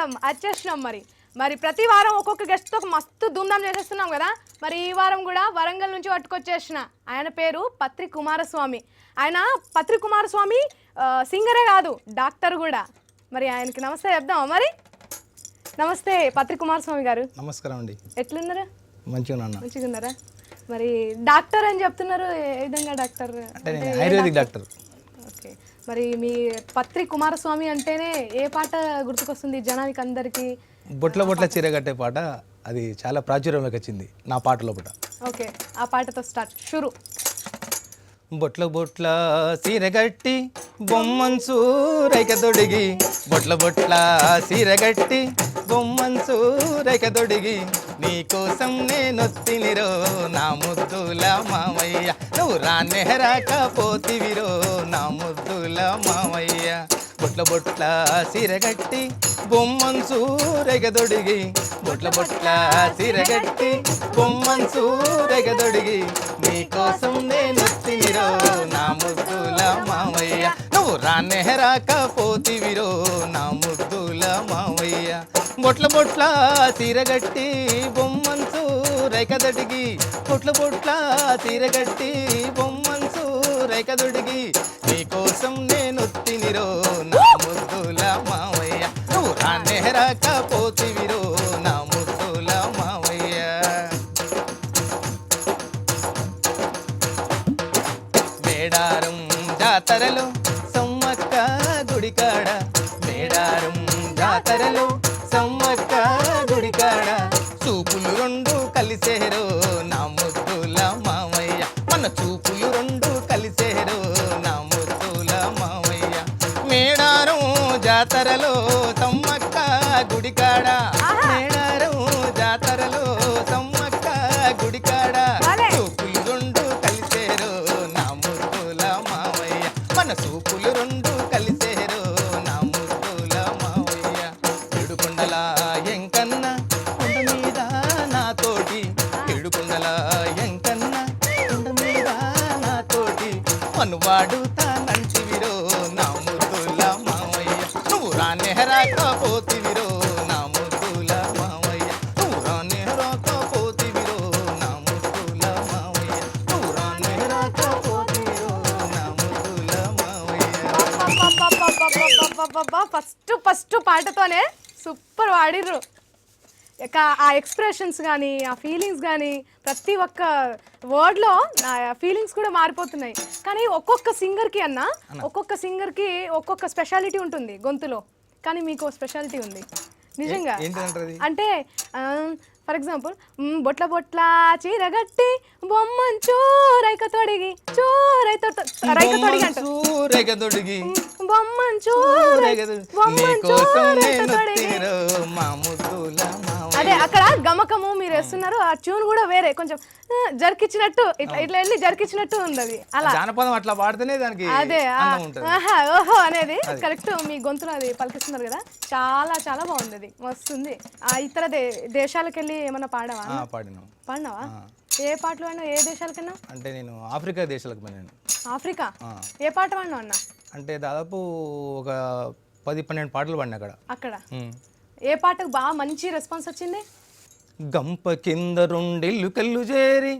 నమస్కారం వచ్చేసినాం మరి ప్రతి వారం ఒక్కొక్క గెస్ట్తో మస్తు ధూమ్ధాం చేసేస్తున్నాం కదా. మరి ఈ వారం కూడా వరంగల్ నుంచి పట్టుకొచ్చేసిన ఆయన పేరు పత్రి కుమారస్వామి. ఆయన పత్రి కుమారస్వామి సింగరే కాదు, డాక్టర్ కూడా. మరి ఆయనకి నమస్తే చెప్దామా మరి? నమస్తే పత్రి కుమారస్వామి గారు. నమస్కారం అండి. ఎట్లున్నారా? మంచిగా ఉన్నారా? మరి డాక్టర్ అని చెప్తున్నారు, ఏ విధంగా డాక్టర్? అంటే ఆయుర్వేదిక్ డాక్టర్. ఓకే. మరి మీ పత్రి కుమారస్వామి అంటేనే ఏ పాట గుర్తుకొస్తుంది జనానికి అందరికీ? బొట్ల బొట్ల చీర కట్టే పాట, అది చాలా ప్రాచుర్యంలోకి వచ్చింది నా పాట లోపల. ఓకే, ఆ పాటతో స్టార్ట్ షురు. బొట్ల బొట్ల సీరగట్టి బొమ్మన్సు రైక దొడిగి, బొట్ల బొట్ల సీరగట్టి బొమ్మన్సు రైక దొడిగి, నీకోసం నేనొత్తినిరో నా ముద్దుల మామయ్య, నువ్వు రానేరాకపోతివిరో నా ముద్దుల మామయ్య. బొట్ల బొట్ల సీరగట్టి బొమ్మన్సు రైక దొడిగి, బొట్ల బొట్ల సీరగట్టి బొమ్మన్సు రైక దొడిగి, నీకోసం నేనొత్తినిరో నా ముద్దుల మామయ్య, నువ్వు రానేరాకపోతివిరో నా ముద్దుల మామయ్య. బొట్ల బొట్ల సీరగట్టి బొమ్మన్సు రైక దొడిగి, బొట్ల బొట్ల సీరగట్టి బొమ్మన్సు రైక దొడిగి, నీకోసం నేనొత్తినిరో నా ముద్దుల మామయ్య, నువ్వు రానేరాకపోతివిరో నా ముద్దుల మామయ్య. మేడారం జాతరలో సమ్మక్క గుడికాడ, మేడారం జాతరలో సమ్మక్క గుడికాడ, చూపులు రెండు కలిసేరో నా ముద్దుల మామయ్య, మన చూపులు రెండు కలిసేరో నా ముద్దుల మామయ్య. మేడారం జాతరలో సమ్మక్క గుడికాడ, మేడారం జాతరలో సమ్మక్క గుడికాడ, చూపులు రెండు కలిసేరో నా ముద్దుల మామయ్య, మన చూపులు రెండు కలిసేరో నా ముద్దుల మామయ్య. ఏడుకొండల ఎంకన్న కొండ మీద నాతోటి, ఏడుకొండల ఎంకన్న కొండ మీద నాతోటి, మనువాడు తానంటివిరో నా ముద్దుల మామయ్య, నువ్వు రానేరాకపోతివిరో నా ముద్దుల మామయ్య, నువ్వు రానేరాకపోతివిరో నా ముద్దుల మామయ్య, నువ్వు రానేరాకపోతివిరో నా ముద్దుల మామయ్య. ఫస్ట్ పాటతోనే సూపర్ వాడిర్రు. ఇక ఆ ఎక్స్ప్రెషన్స్ కానీ ఆ ఫీలింగ్స్ కానీ ప్రతి ఒక్క వర్డ్లో ఆ ఫీలింగ్స్ కూడా మారిపోతున్నాయి. కానీ ఒక్కొక్క సింగర్కి ఒక్కొక్క సింగర్కి ఒక్కొక్క స్పెషాలిటీ ఉంటుంది గొంతులో. కానీ మీకు స్పెషాలిటీ ఉంది నిజంగా. అంటే ఫర్ ఎగ్జాంపుల్, బొట్ల బొట్ల చీరగట్టి బొమ్మన్ చూరైక తొడిగి, చూరైక తొడిగి అంటారు, బొమ్మన్ చూరైక తొడిగి. అదే అక్కడ గమకము మీరు వేస్తున్నారు, ఆ ట్యూన్ కూడా వేరే, కొంచెం జరికిచ్చినట్టు ఇట్లా ఇట్లా వెళ్ళి జరికిచ్చినట్టు ఉంది. అది అలా జానపదం అట్లా పాడితేనే దానికి అదే ఓహో అనేది కరెక్ట్. మీ గొంతులో అది పలికిస్తున్నారు కదా, చాలా చాలా బాగుంది, అది వస్తుంది. ఆ ఇతర దేశాలకు వెళ్ళి ఏమన్నా పాడావా? పాడినావా? ఏ పాటలు పాడినావు? ఏ దేశాలకన్నా? అంటే నేను ఆఫ్రికా దేశాలకు పోయినాను. ఆఫ్రికా? ఏ పాట పాడినావు అన్న? అంటే దాదాపు ఒక 10-12 పాటలు పాడినా అక్కడ. ఏ పాటకు బాగా మంచి రెస్పాన్స్ వచ్చింది? గంప కింద రెండెళ్ళు కళ్ళు చేరి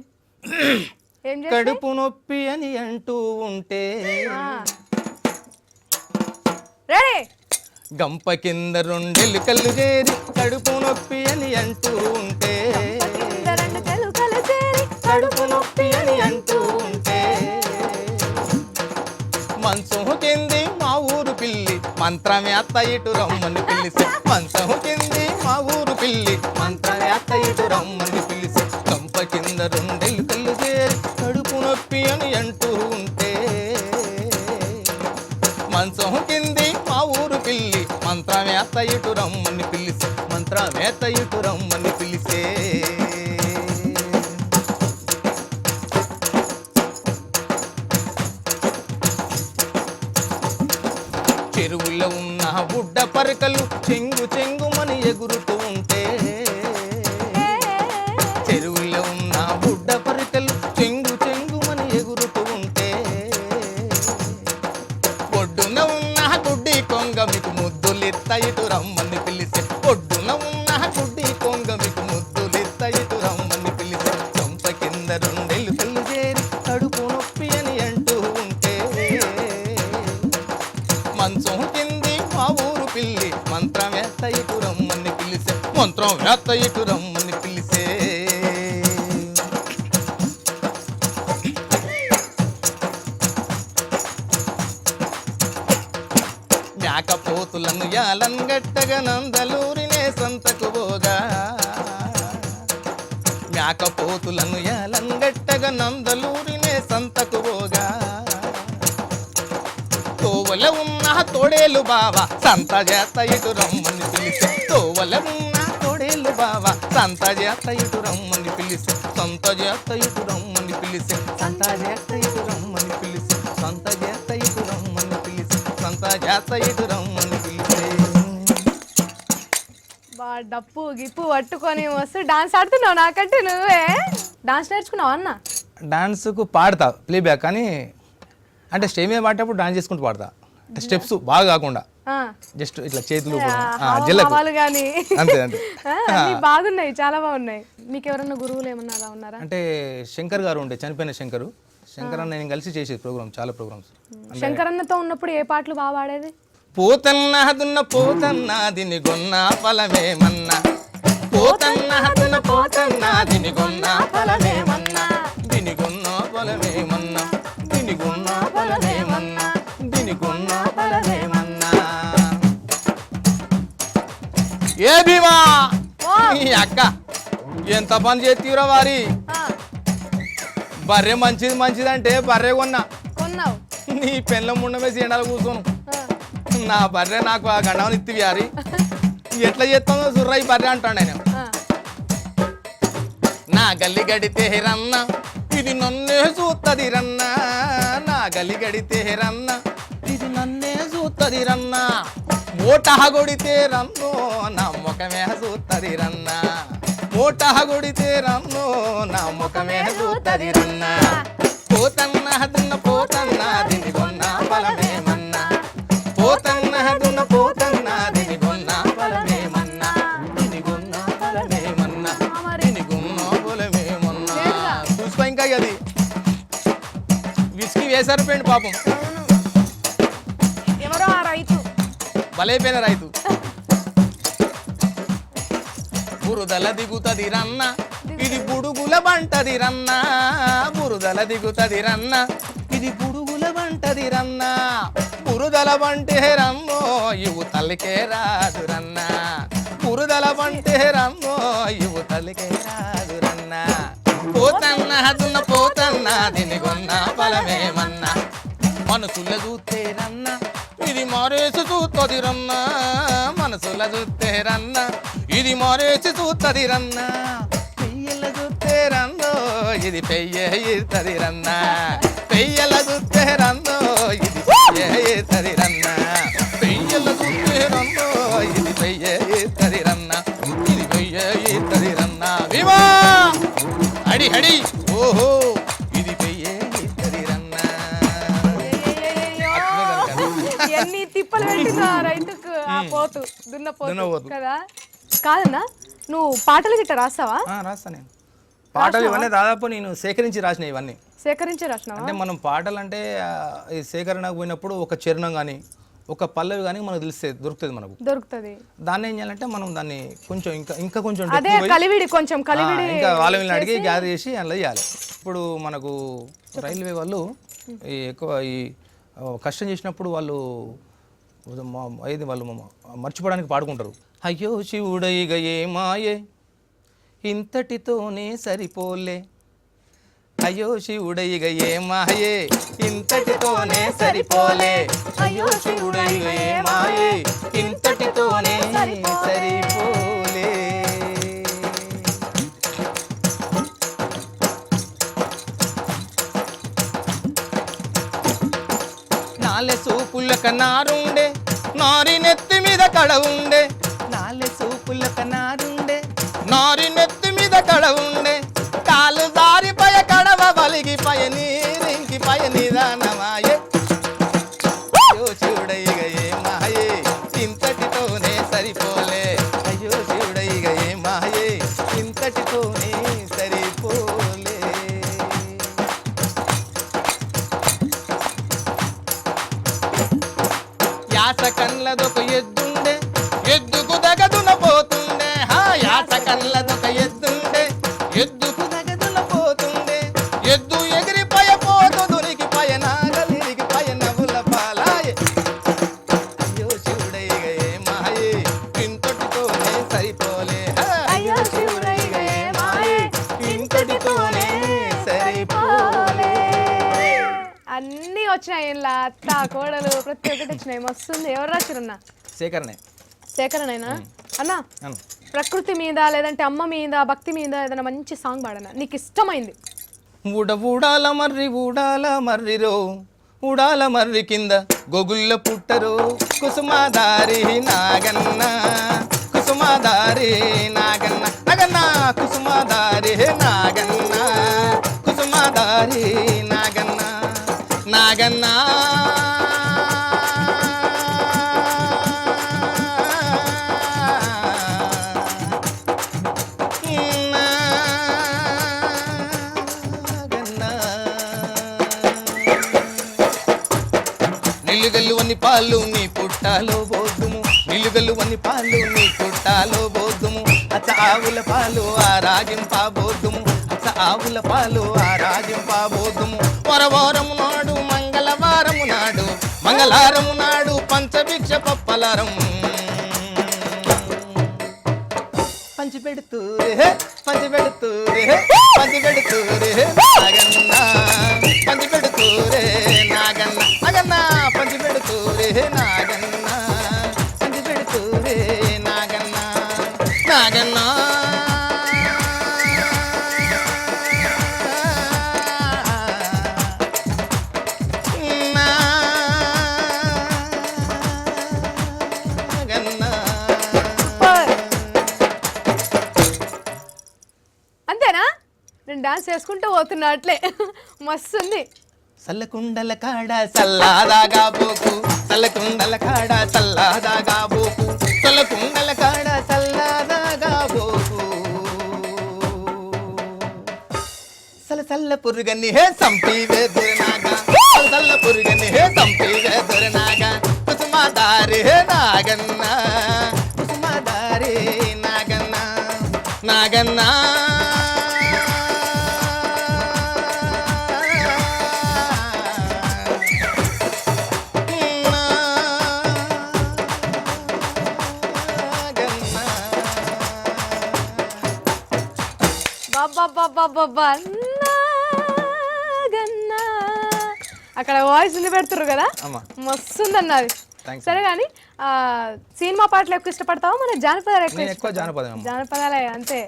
కడుపు నొప్పి అని అంటూ ఉంటే, గంప కింద రెండెళ్ళు కళ్ళు చేరి కడుపు నొప్పి అని అంటూ ఉంటే, కడుపు నొప్పి అని అంటూ ఉంటే, మంచం కింది మా ఊరు పిల్లి మంత్రమే అత్త ఇటు రమ్మని పిలిచి, మంచం కింది మా ఊరు పిల్లి మంత్రమే అత్త ఇటు రమ్మని పిలిచి, గంప కింద రెండెళ్ళు కళ్ళు చేరి కడుపు నొప్పి అని అంటూ ఉంటే, మంచం కింది మా ఊరు పిల్లి మంత్రమే అత్త ఇటు రమ్మని పిలిచి, మంత్రమే అత్త ఇటు రమ్మని పిలిచే. చెరువులో ఉన్న బుడ్డ పరకలు చెంగు చెంగుమని ఎగురుతూ ఉంటే, చెరువులో ఉన్న బుడ్డ పరకలు చెంగు చెంగుమని ఎగురుతూ ఉంటే, ఒడ్డున ఉన్న గుడ్డి కొంగ మీకు ముద్దులిత్త ఇటు రమ్మని పిలిచి, పిల్లి మంత్రం వేత్త ఇటు రమ్మని పిలిసే మంత్రం వేత్త ఇటు రమ్మని పిలిసే మేకపోతులను యాలంగట్టగా నందలూరినే సంతకు పోగా మేకపోతులను యాలంగట్టగా నందలూరినే సంతకు పోగా తోవల ఉన్న తోడేలు బావా సంత చేత ఇటు రమ్మని పిలిసే తోవల ఉన్న తోడేలు బావా సంత చేత ఇటు రమ్మని పిలిసే సంత చేత ఇటు రమ్మని పిలిసే సంత చేత ఇటు రమ్మని పిలిసే సంత చేత ఇటు రమ్మని పిలిసే సంత చేత ఇటు రమ్మని పిలిసే బా డప్పు గిప్పు పట్టుకొని వస్తే డాన్స్ ఆడుతున్నావు నాకంటే నువ్వే డాన్స్ నేర్చుకున్నావు అన్న డాన్స్కు పాడతా ప్లేబ్యాక్ కానీ అంటే స్టేజ్ మీద పాడేటప్పుడు డాన్స్ చేసుకుంటూ పాడతా అంటే స్టెప్స్ బాగా కాకుండా జస్ట్ ఇట్లా చేతులు జిల్లకు హావాలు కానీ అంతే అంతే అన్నీ బాగున్నాయి చాలా బాగున్నాయి. మీకు ఎవరన్నా గురువులు ఏమన్నా అలా ఉన్నారా? అంటే శంకర్ గారు ఉండే చనిపోయిన శంకర్ అన్న నేను కలిసి చేసేది ప్రోగ్రామ్ చాలా ప్రోగ్రామ్స్. శంకర్ అన్నతో ఉన్నప్పుడు ఏ పాటలు బాగా పాడేది? పోతన్నాదున్న పోతన్నాదిని గొన్న ఫలమేమన్నా పోతన్నాదున్న పోతన్నాదిని గొన్న ఫలమేమన్నా దిని గొన్న ఫలమేమన్నా దిని గొన్న ఫలమేమన్నా దిని గొన్న ఫలమేమన్నా. ఏ భీమా నీ అక్క ఎంత పని చేతిరా వారి బర్రె మంచిదంటే బర్రె కొన్నావు నీ పెళ్ళం ఉండమేసి ఎండలు కూర్చోను నా బర్రె నాకు ఆ గండవని ఇత్తివి యారి ఎట్లా చేస్తానో సుర్రాయి బర్రె అంటాడు ఆయన. నా గల్లి గడితే రన్న ఇది నన్నే చూస్తుంది రన్న నా గల్లి గడితే రన్న ఇది నన్నే చూస్తుంది రన్న మోటా కొడితే రన్నో నా ముఖమే చూస్తుంది రన్న మోటా కొడితే రన్నో నా ముఖమే చూస్తుంది రన్న పోతన్నా పోతన్నా దిని కొన్న ఫలమేమన్నా పోతన్నా దిని కొన్న ఫలమేమన్నా దిని కొన్న ఫలమేమన్నా దిని కొన్న ఫలమేమన్నా. చూసుకో ఇంకా అది విసికి వేసారు పెండి పాపం ఎవరో ఆ రైతు బలైపోయిన రైతు. బురదల దిగుతది రన్న ఇది బుడుగుల బంటది రన్న బురదల దిగుతది రన్న ఇది బుడుగుల బంటది రన్న బురదల బంటే రన్నో ఇవు తల్లికే రాదు రన్న బురదల బంటే రన్నో ఇవు తల్లికే రాదు రన్న పోతన్నా దిని కొన్న ఫలమేమన్నా మనసుల చూస్తే రన్న ఇది మారేసి చూస్తుంది రన్న మనసుల చూస్తే రన్న ఇది మారేసి చూస్తుంది రన్న పెయ్యల చూస్తే రన్నో ఇది పెయ్యే ఇస్తుంది రన్న పెయ్యల చూస్తే రన్నో ఇది పెయ్యే ఇస్తుంది రన్న పెయ్యల చూస్తే రన్నో ఇది పెయ్యే ఇస్తుంది రన్న ఇది పెయ్యే ఇస్తుంది రన్న వివా అడి హడి ఓహో ఇది పెయ్యే ఇస్తుంది రన్న. ఎన్ని తిప్పలు పెట్టిందో ఆ రైతుకు ఆ పోతు దున్నపోతు కదా. కాదన్నా నువ్వు పాటలు గిట్ట రాస్తావా? రాస్తా నేను పాటలు ఇవన్నీ దాదాపు నేను సేకరించి రాసిన ఇవన్నీ సేకరించి రాసినావా? అంటే మనం పాటలు అంటే ఈ సేకరణకు పోయినప్పుడు ఒక చరణం కానీ ఒక పల్లవి కానీ మనకు తెలిస్తే దొరుకుతుంది. దాన్ని ఏం చేయాలంటే మనం దాన్ని కొంచెం ఇంకా కొంచెం అదే కలివిడి కొంచెం కలివిడి ఇంకా వాళ్ళ వీళ్ళని అడిగి గ్యాదర్ చేసి అందులో చేయాలి. ఇప్పుడు మనకు రైల్వే వాళ్ళు ఎక్కువ ఈ కష్టం చేసినప్పుడు వాళ్ళు మర్చిపోవడానికి పాడుకుంటారు. అయ్యో శివుడైగ ఏ మాయే ఇంతటితోనే సరిపోలే అయ్యో శివుడైగ ఏ మాయే ఇంతటితోనే సరిపోలే అయ్యో శివుడైగ ఏ మాయే ఇంతటితోనే సరిపోలే. నాలె సూపులక నారుండే నారి నెత్తి మీద కడ ఉండే నాలె సూపులక నారుండే నారి నెత్తి మీద కడ ఉండే కాలు జారిపయ కడవ బలిగి పయ నీరింకి పయ నిదానమాయే అయ్యో శివుడైగ ఏ మాయే ఇంతటితోనే సరిపోలే అయ్యో శివుడైగ ఏ మాయే ఇంతటితోనే సరిపోలే. యాస కళ్ళదొక ఎద్దుండే కళ్ళదొక ఎద్దుండే ఎద్దుకు నగదుల పోతుండే ఎద్దు ఎగిరిపోయ పోతు దొరికిపోయ నాగలిరిగిపోయ నవ్వుల పాలాయే అయ్యో శివుడయ్య ఏ మాయే ఇంతటితోనే సరిపోలే అయ్యో శివుడయ్య ఏ మాయే ఇంతటితోనే సరిపోలే. అన్నీ వచ్చినాయి ఇలా అత్త కోడలు ప్రతి ఒక్కటి వచ్చినాయి మస్తుంది. ఎవరు రాసిరన్నా? శేఖర్నే శేఖరనేనా అన్నా? ప్రకృతి మీద లేదంటే అమ్మ మీద భక్తి మీద ఏదైనా మంచి సాంగ్ పాడనా నీకు ఇష్టమైంది? ఊడాల మర్రిరో ఊడాల మర్రి కింద గొగుళ్ళ పుట్టరు కుసుమాదారి నాగన్న కుసుమాదారి నాగన్న నగన్న కుసుమాదారి నాగన్న కుసుమాదారి నాగన్న నాగన్న నిలుగల్లువని పాలు నీ పుట్టాలో బోద్దుము నిలుగల్లువని పాలు నీ పుట్టాలో బోద్దుము అచ్చ ఆవుల పాలు ఆ రాగింపబోద్దుము అచ్చ ఆవుల పాలు ఆ రాగింపబోద్దుము వరవారము నాడు మంగళవారము నాడు మంగళవారము నాడు పంచభిక్ష పప్పలారం పంచిపెడుతూరే పంచిపెడుతూరే పంచిపెడుతూరే నాగన్న పంచిపెడుతూరే నాగన్న నాగన్న పంచిపెడుతూరే నాగన్న పంచిపెడుతూరే నాగన్న నాగన్న అంతేనా? నేను డాన్స్ చేసుకుంటూ పోతున్నా అట్లే మస్తుంది. సల్లకుండల కాడ సల్లాదాగా పోకు సల్లకుండల కాడ సల్లాదాగా పోకు సల్లకుండల కాడ సల్లాదాగా పోకు సల్ల పురుగని హే సంపి వేదురనాగా సల్ల పురుగని హే సంపి వేదురనాగా కుసుమాదారి హే నాగన్న కుసుమాదారి నాగన్న నాగన్న అక్కడ వాయిస్ పెడుతుర్రు కదా మస్తుందన్న అది. సరే కానీ సినిమా పాటలు ఎక్కువ ఇష్టపడతావా మన జానపదాలు ఎక్కువ? జానపదాలే అంతే.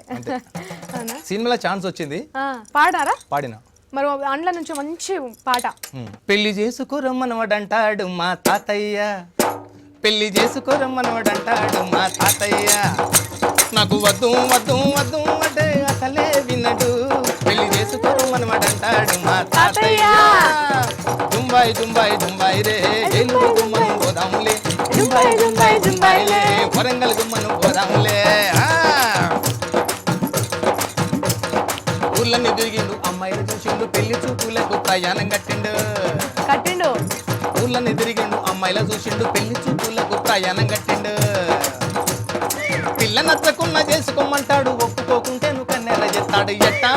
సినిమాలో ఛాన్స్ వచ్చింది పాడారా? పాడినా. మరి అండ్ల నుంచి మంచి పాట. పెళ్లి చేసుకోరమ్మనవాడంటాడు మా తాతయ్య పెళ్లి చేసుకోరమ్మనవాడంటాడు మా తాతయ్య నాకు వద్దు వద్దు వద్దు అంటే అసలే వినడు పెళ్లి చేసుకోరమ్మనవాడంటాడు మా తాతయ్య దుంబాయి దుంబాయి దుంబాయి రే ఏలూరు గుమ్మను పోదాములే దుంబాయి దుంబాయి దుంబాయిలే వరంగల్ గుమ్మను పోదాములే ఊర్లని తిరిగిండు అమ్మాయిలు చూసిండు పెళ్లి చూపులకు ప్రయాణం కట్టిండు ఊర్లని తిరిగిండు అమ్మాయిల చూసిండు పెళ్లి చూపులకు ప్రయాణం కట్టిండు పిల్ల నచ్చకున్నా చేసుకోమంటాడు ఒప్పుకోకుంటే నువ్వు కన్నెల చెప్తాడు ఎట్టా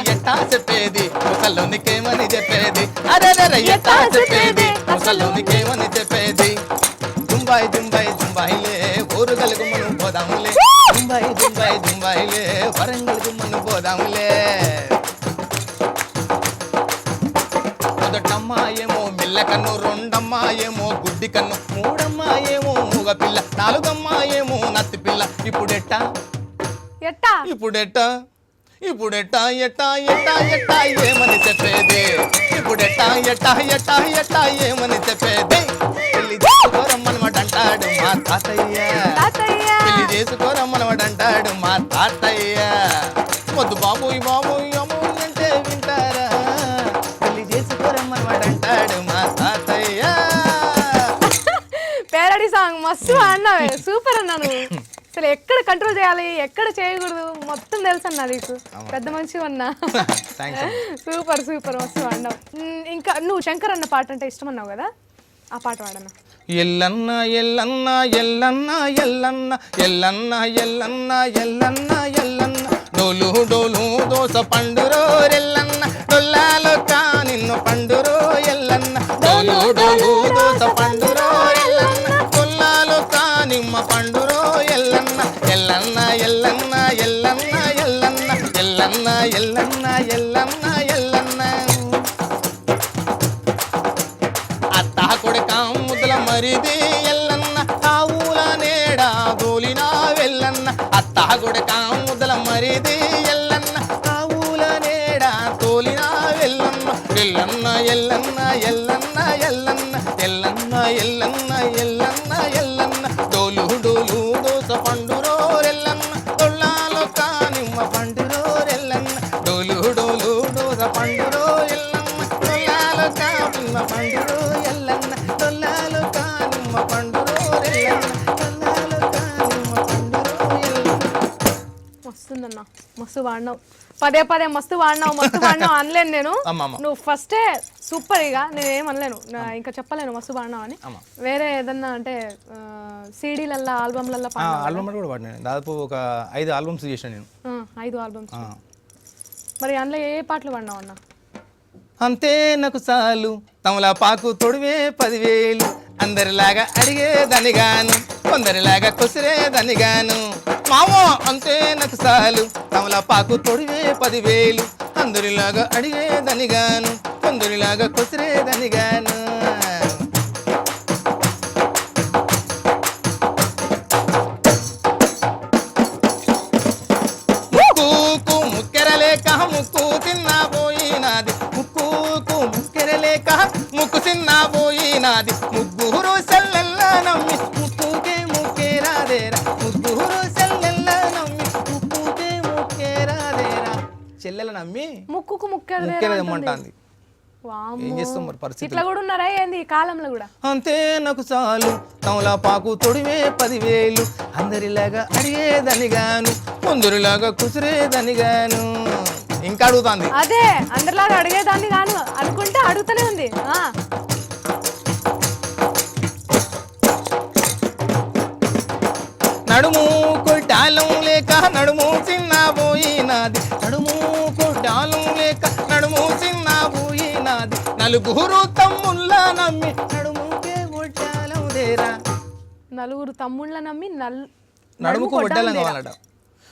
ఎట్టా చెప్పేది ముసల్లోనికేమని చెప్పేది అరే ఎట్టా చెప్పేది ముసల్లోనికేమని చెప్పేది దుంబాయి దుంబాయి దుంబాయిలే ఊరుగల గుమ్మను పోదాములే దుంబాయి దుంబాయి దుంబాయిలే వరంగల్ గుమ్మను పోదాములే మొదటమ్మాయేమో మిల్ల కన్ను రెండమ్మాయేమో గుడ్డి కన్ను మూడమ్మాయేమో మూగ పిల్ల నాలుగమ్మాయేమో నత్తి పిల్ల ఇప్పుడెట్టా ఇప్పుడెట్టా ఇప్పుడెట్టా ఎట్టా ఎట్టా ఎట్టా ఏమని చెప్పేది ఇప్పుడెట్టా ఎట్టా ఎట్టా ఎట్టా ఏమని చెప్పేది పెళ్లి చేసుకోరమ్మనవాడంటాడు మా తాతయ్య పెళ్లి చేసుకోరమ్మనవాడంటాడు మా తాతయ్య వద్దు బాబోయ్ బాబోయ్ అమ్మో అంటే వింటారా పెళ్లి చేసుకోరమ్మనవాడంటాడు మా తాతయ్య. పేరడి సాంగ్ మస్తు అన్నావే సూపర్ అన్నా నువ్వు అసలు ఎక్కడ కంట్రోల్ చేయాలి ఎక్కడ చేయకూడదు మొత్తం తెలుసు అన్నా నీకు పెద్ద మనిషి అన్నా సూపర్ సూపర్ మస్తు అన్నావు. ఇంకా నువ్వు శంకర్ అన్న పాట అంటే ఇష్టం అన్నావు కదా ఆ పాట పాడన్నా. ఎల్లన్న ఎల్లన్న ఎల్లన్న ఎల్లన్న ఎల్లన్న ఎల్లన్న ఎల్లన్న ఎల్లన్న డోలు డోలు దోస పండురో ఎల్లన్న డొల్లాలో కా నిన్ను పండురో ఎల్లన్న డోలు డోలు దోస పండురో ఎల్లన్న డొల్లాలో కా నిమ్మ పండురో ఎల్లన్న ఎల్లన్న ఎల్లన్న ఎల్లన్న ఎల్లన్న ఎల్లన్న ఎల్లన్న ఎల్లన్న ఎల్లన్న అత్త కొడుక ముద్దుల మరిది ఎల్లన్న ఆవుల నేడా గోలినా వెళ్ళన్న అత్త కొడుక ముద్దుల మరిది ఎల్లన్న ఆవుల నేడా తోలినా వెళ్ళన్న ఎల్లన్న ఎల్లన్న ఎల్లన్న ఎల్లన్న ఎల్లన్న ఎల్లన్న ఎల్లన్న ఎల్లన్న డోలు డోలు దోస పండురో ఎల్లన్న తొల్లాలో కానిమ్మ పండురో ఎల్లన్న డోలు డోలు దోస పండురో ఎల్లన్న తొల్లాలో కానిమ్మ పండురో ఎల్లన్న తొల్లాలో కానిమ్మ పండురో ఎల్లన్న తొల్లాలో కానిమ్మ పండురో ఎల్లన్న. వస్తుందన్న మస్తు వాడినావు, పదే పదే మస్తు వాడినావు అనలేను నేను. నువ్వు ఫస్టే సూపర్, ఇక నేనేం అనలేను, ఇంకా చెప్పలేను మస్తు వాడినావు అని. వేరే ఏదన్నా అంటే సీడీలల్లో ఆల్బమ్లల్లో ఆల్బమ్ కూడా వాడినాను, దాదాపు ఒక 5 ఆల్బమ్స్ చేశాను నేను. 5 ఆల్బమ్స్. మరి అందులో ఏ పాటలు పాడినావు అన్న? అంతే నాకు చాలు తమలపాకు తొడివే 10,000 అందరిలాగా అడిగేదనిగాను కొందరిలాగా కొసిరేదనిగాను మామో అంతే నాకు చాలు తమలపాకు తొడివే 10,000 అందరిలాగా అడిగేదనిగాను కొందరిలాగా కొసిరేదనిగాను. ముక్కుకు ముక్కెరలేక ముక్కు తిన్నపోయినాది ముక్కుకు ముక్కెరలేక ముక్కు తిన్నపోయినాది ముగ్గురు సెల్లెల్లా నమ్మి ముక్కుకే ముక్కేరాదేరా ముగ్గురు సెల్లెల్లా నమ్మి ముక్కుకే ముక్కేరాదేరా చెల్లెల నమ్మి ముక్కుకు ముక్కేరదేమంటాంది. ఏం చేస్తాం మరి పరిస్థితి? ఇట్లా కూడా ఉన్నారా ఏంది ఈ కాలంలో కూడా? అంతే నాకు చాలు తమలపాకు తొడివే 10,000 అందరిలాగా అడిగేదనిగాను కొందరిలాగా కుసిరేదనిగాను. ఇంకా అడుగుతాంది. అదే అందరిలాగా అడిగేదాన్ని గాను అనుకుంటే అడుగుతూనే ఉంది. నడుము కొట్టాలం లేక నడుము చిన్నపోయినాది నడుము కొట్టాలం లేక నడుము చిన్నపోయినాది నలుగురు తమ్ముళ్ళ నమ్మి నడుముకే కొట్టాలం దేరా. నలుగురు తమ్ముళ్ళ నమ్మి నడుముకు కొట్టాలం కావాలట.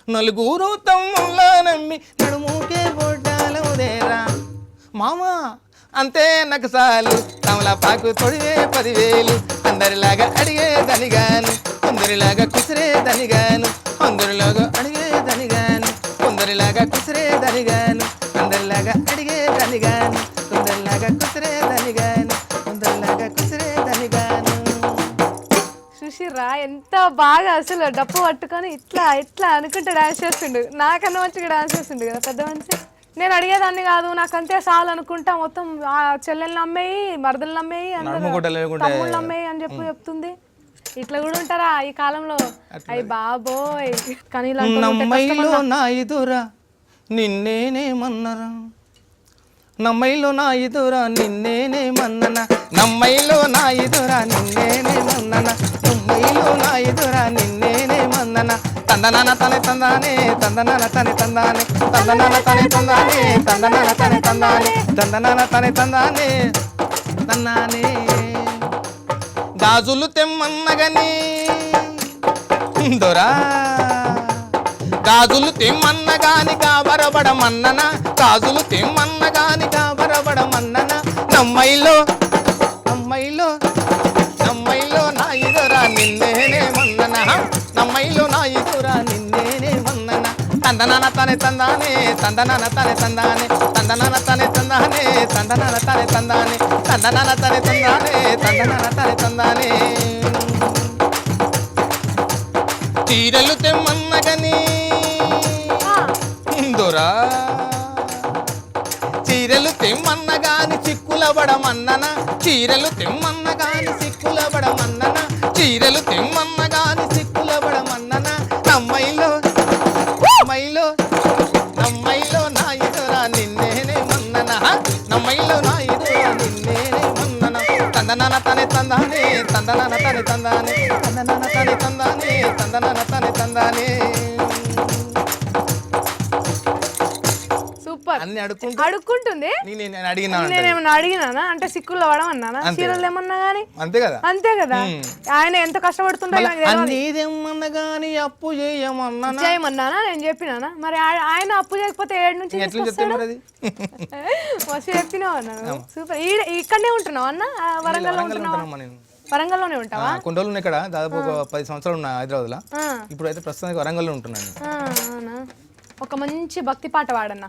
నలుగురు తమ్ముళ్ళ నమ్మి నడుముకే కొట్టాలం దేరా. మామా అంతే నాకు చాలు తమలపాకు తొడివే 10,000 అందరిలాగా అడిగేదనిగాను కొందరిలాగా కుసిరేదనిగాను అందరిలాగా అడిగేదనిగాను కొందరిలాగా కుసిరేదనిగాను అందరిలాగా అడిగేదనిగాను కొందరిలాగా కుసిరేదనిగాను కొందరిలాగా కుసిరేదనిగాను. చూసిర్రా ఎంత బాగా అసలు డప్పు పట్టుకొని ఇట్లా ఇట్లా అనుకుంటే డాన్స్ చేస్తుండు. నాకన్నా మంచిగా డాన్స్ చేస్తుండు కదా పెద్ద మనిషి. నేను అడిగేదాన్ని కాదు, నాకంతే చాలు అనుకుంటా మొత్తం ఆ చెల్లెళ్ళు నమ్మేయి మరదలు నమ్మేయి తమ్ముళ్ళు నమ్మేయి అని చెప్తుంది. ఇట్లా కూడా ఉంటారా ఈ కాలంలో? అయ్యి బాబోయ్. కానీ నమ్మైలో నా ఎదురా నిన్నేనేమన్నరా నమ్మైలో నా ఎదురా నిన్నేనేమన్ననా నమ్మైలో నా ఎదురా నిన్నేనేమన్ననా నమ్మైలో నా ఎదురా నిన్నేనేమన్ననా తందనాన తనే తందానే తందనాన తనే తందానే తందనాన తనే తందానే తందనాన తనే తందానే తందనాన తనే తందానే తన్నానే. గాజులు తెమ్మన్నగని దొరా గాజులు తెమ్మన్నగాని కాబరబడమన్నన గాజులు తెమ్మన్నగాని కాబరబడమన్నన నమ్మైలో నమ్మైలో నమ్మైలో నా ఇదురా నిన్నేనేమన్నన నమ్మైలో నా ఇదురా నిన్నేనేమన్నన తందనాన తనే తందానే తందనాన తనే తందానే తందనాన తనే తందానే తందనాన తనే తందానే తందనాన తనే తందానే తందనాన తనే తందానే. చీరలు తెమ్మన్నగని దొరా చీరలు తెమ్మన్నగాని చిక్కులబడమన్నన చీరలు తెమ్మన్నగాని సిక్కులబడమన్నన చీరలు తెమ్మన్నగాని సిక్కులబడమన్నన నమ్మైలో నమ్మైలో నమ్మైలో నా ఇదురా నిన్నేనే మన్నన నమ్మైలో నా ఇదురా నిన్నేనే మన్నన తందనాన తనే తందానే తందనాన తని తందానే తందనాన తని తందానే తందనాన తని తందానే. సూపర్. అన్ని అడుక్కుంటుంది. నేను అడిగినా నేనేమన్నా అడిగినానా అంటే సిక్కుల్లో పడమన్నానా చీరలు ఏమన్నా గానీ అంతే కదా. అంతే కదా. ఆయన ఎంత కష్టపడుతుంటా అన్నీదేమన్నా గానీ అప్పు చేయమన్నానా నేను చెప్పినానా మరి ఆయన అప్పు చేయకపోతే ఏడు నుంచి మస్తు చెప్పినావు అన్న. సూపర్. ఇక్కడనే ఉంటున్నావు అన్న వరంగల్లో ఉంటున్నావా? వరంగల్లోనే ఉంటావా? కొన్ని రోజులు ఇక్కడ దాదాపు ఒక 10 సంవత్సరాలు ఉన్నా హైదరాబాద్ లో. ఇప్పుడు అయితే ప్రస్తుతానికి వరంగల్లో ఉంటున్నాను. ఒక మంచి భక్తి పాట వాడన్నా.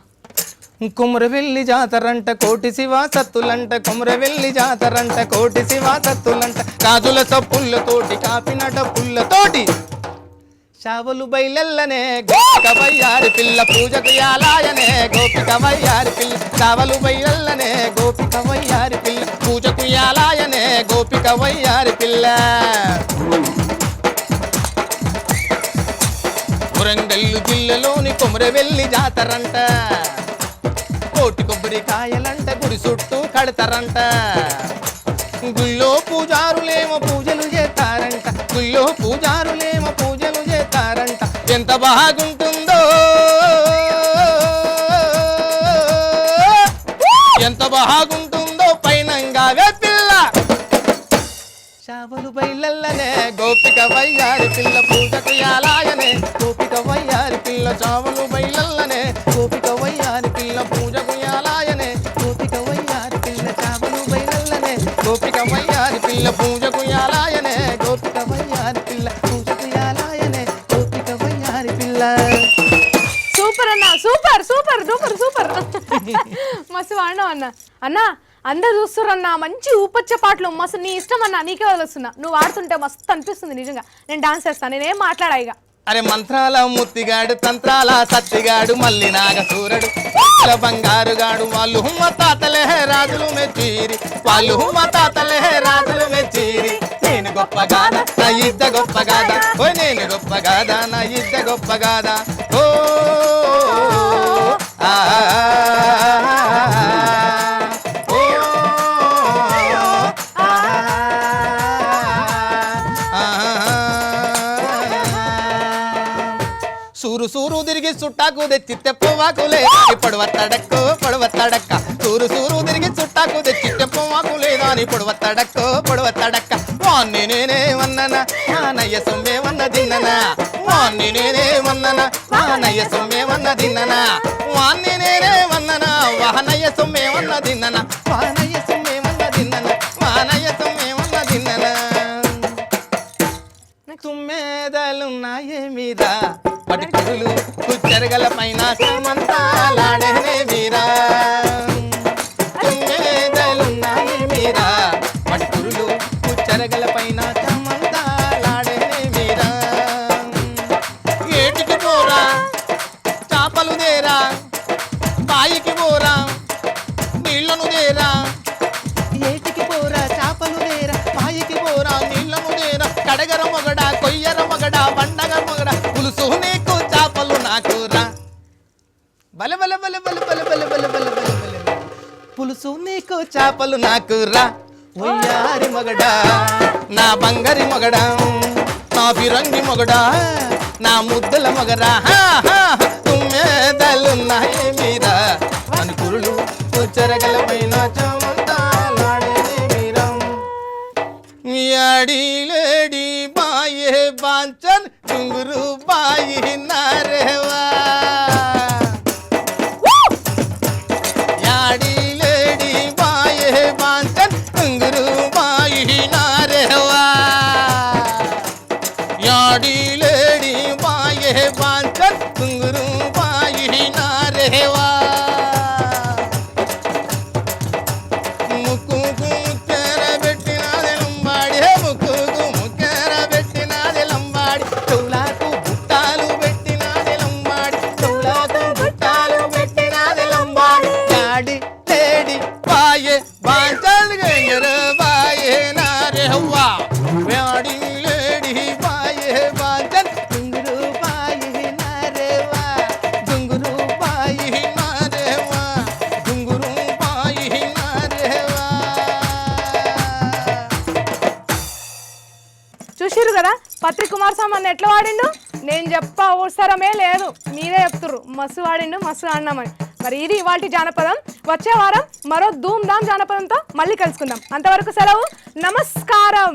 కుమరవెల్లి జాతరంట కోటి శివ సత్తులంట కుమరవెల్లి జాతరంట కోటి శివ సత్తులంట కాదుల చప్పుళ్ళతోటి కాపిన డప్పుళ్ళతోటి చావలు బయలెల్లనే గోపిక వయ్యారి పిల్ల పూజకు యాలాయనే గోపిక వయ్యారి పిల్ల చావలు బయలెల్లనే గోపిక వయ్యారి పిల్ల పూజకు యాలాయనే గోపిక వయ్యారి పిల్ల. వరంగల్లు జిల్లాలోని కుమరవెల్లి జాతరంట కోటి కొబ్బరికాయలంట గుడి చుట్టూ కడతారంట గుళ్ళో పూజారులేమో పూజలు చేస్తారంట గుళ్ళో పూజారులేమో పూజలు చేస్తారంట ఎంత బాగుంటుందో ఎంత బాగుంటుందో పైనంగా పిల్ల చావలు బయలల్లనే గోపిక వయ్యారి పిల్ల పూజకు యాలాయనే గోపిక వయ్యారి పిల్ల చావలు బయలల్లనే గోపిక వయ్యారి పిల్ల పూజకు యాలాయనే గోపిక వయ్యారి పిల్ల చావలు బయలల్లనే గోపిక వయ్యారి పిల్ల పూజకు యాలాయనే గోపిక వయ్యారి పిల్ల పూజకు యాలాయనే గోపిక వయ్యారి పిల్ల. సూపర్ అన్న. Super super super super. మస్తు వాడినావు అన్న. అన్న అందరు చూస్తురన్నా మంచి ఊపచ్చ పాటలు మస్తు. నీ ఇష్టం అన్నా, నీకే వదిలేస్తున్నా. నువ్వు వాడుతుంటే మస్తు అనిపిస్తుంది నిజంగా. నేను డాన్స్ చేస్తాను, నేనేం మాట్లాడా ఇక. అరే మంత్రాల ముత్తిగాడు తంత్రాల సత్తిగాడు మల్లి నాగసూరడు బంగారుగాడు వాళ్ళు హుమ్మ తాతలే రాజులు మెచ్చీరి వాళ్ళు హుమ్మ తాతలే రాజులు మెచ్చీరి. నేను గొప్పగాదా నా ఇద్ద గొప్పగాదా ఓ నేను గొప్పగాదా నా ఇద్ద గొప్పగాదా ఓ సూరు సూరు తిరిగి చుట్టాకు తెచ్చి తెప్పవాకులే పొడవత్తడక్కో పొడవత్తడక్క సూరు సూరు తిరిగి చుట్టాకు తెచ్చి తెప్పవాకులే దాని పొడవత్తడక్కో పొడవత్తడక్క వాన్ని నేనే వన్ననా నానయ్య సొమ్మే వన్న తిన్ననా వాన్ని నేనే వన్ననా నానయ్య సొమ్మే వన్న తిన్ననా వాన్ని నేనే వన్ననా వానయ్య సొమ్మే వన్న తిన్ననా వానయ్య సొమ్మే వన్న తిన్ననా వానయ్య సొమ్మే వన్న తిన్ననా. తుమ్మెదలున్నాయేమిరా పటికులు కుచ్చరగల పైన సమంతాలాడనే మీరా తుమ్మెదలున్నాయేమిరా పటికులు కుచ్చరగల పైన సమంతాలాడనే మీరా. ఏటికి పోరా చాపలు దేరా బాయికి పోరా నీళ్లను దేరా ఏటికి పోరా చాపలు దేరా బాయికి పోరా నీళ్లను దేరా కడగర మొగడ కొయ్యర మొగడ బండగ మొగడ పులుసు నీకు చాపలు నాకురా బల బల బల బల బల బల బల బల బల బల పులుసు నీకు చాపలు నాకురా ఒయ్యారి మొగడా నా బంగారి మొగడా నా ఫిరంగి మొగడా నా ముద్దల మొగరా తుమ్మెదలున్నాయి మీరా మన కురులు చెరగల పైన చమంతాలాడే మీరా. యాడి లేడి బాయే బాంచన్ టుంగురు బాయి నారేవా యాడి లేడి బాయే బాంచన్ టుంగురు బాయి నారేవా యాడి లేడి బాయే బాంచన్ టుంగురు బాయి నారేవా. ముక్కుకు ముక్కెర పెట్టినాది లంబాడి ముక్కుకు ముక్కెర పెట్టినాది లంబాడి చెవులకు బుట్టాలు పెట్టినాది లంబాడి చూసిర్రు కదా పత్రి కుమారస్వామి అన్న ఎట్లా వాడిండు. నేను చెప్ప అవసరమే లేదు, మీరే చెప్తుర్రు మస్తు వాడిండు, మస్తు ఆడినామని. మరి ఇది ఇవాల్టి జానపదం. వచ్చే వారం మరో ధూమ్ ధామ్ జానపదంతో మళ్ళీ కలుసుకుందాం. అంతవరకు సెలవు, నమస్కారం.